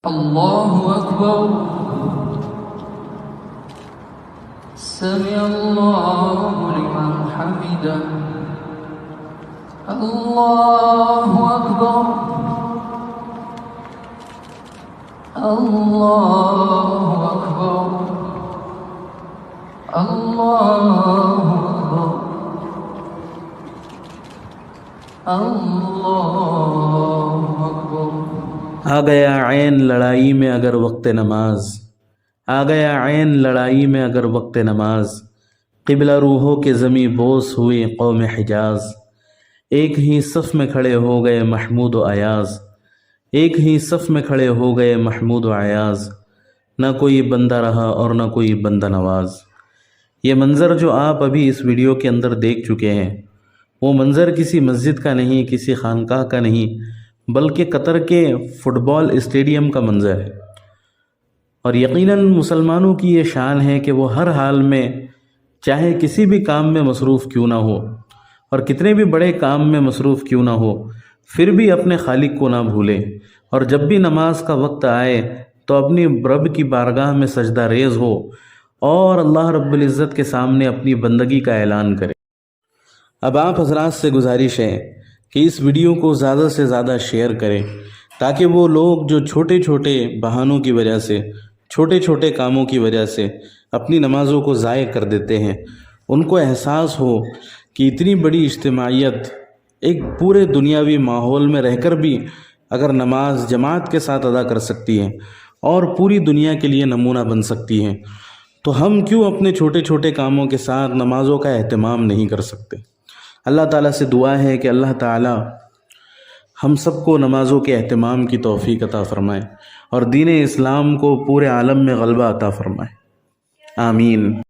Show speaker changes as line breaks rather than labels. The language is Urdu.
الله أكبر سمع الله لمن حمده الله أكبر الله أكبر الله أكبر الله أكبر
آ گیا عین لڑائی میں اگر وقت نماز، آ گیا عین لڑائی میں اگر وقت نماز، قبلہ روحوں کے زمیں بوس ہوئی قوم حجاز، ایک ہی صف میں کھڑے ہو گئے محمود و ایاز، ایک ہی صف میں کھڑے ہو گئے محمود و ایاز، نہ کوئی بندہ رہا اور نہ کوئی بندہ نواز۔ یہ منظر جو آپ ابھی اس ویڈیو کے اندر دیکھ چکے ہیں، وہ منظر کسی مسجد کا نہیں، کسی خانقاہ کا نہیں، بلکہ قطر کے فٹ بال اسٹیڈیم کا منظر ہے۔ اور یقیناً مسلمانوں کی یہ شان ہے کہ وہ ہر حال میں، چاہے کسی بھی کام میں مصروف کیوں نہ ہو اور کتنے بھی بڑے کام میں مصروف کیوں نہ ہو، پھر بھی اپنے خالق کو نہ بھولے، اور جب بھی نماز کا وقت آئے تو اپنی رب کی بارگاہ میں سجدہ ریز ہو اور اللہ رب العزت کے سامنے اپنی بندگی کا اعلان کرے۔ اب آپ حضرات سے گزارش ہے کہ اس ویڈیو کو زیادہ سے زیادہ شیئر کریں، تاکہ وہ لوگ جو چھوٹے چھوٹے بہانوں کی وجہ سے، چھوٹے چھوٹے کاموں کی وجہ سے اپنی نمازوں کو ضائع کر دیتے ہیں، ان کو احساس ہو کہ اتنی بڑی اجتماعیت ایک پورے دنیاوی ماحول میں رہ کر بھی اگر نماز جماعت کے ساتھ ادا کر سکتی ہے اور پوری دنیا کے لیے نمونہ بن سکتی ہے، تو ہم کیوں اپنے چھوٹے چھوٹے کاموں کے ساتھ نمازوں کا اہتمام نہیں کر سکتے۔ اللہ تعالیٰ سے دعا ہے کہ اللہ تعالیٰ ہم سب کو نمازوں کے اہتمام کی توفیق عطا فرمائے اور دین اسلام کو پورے عالم میں غلبہ عطا فرمائے، آمین۔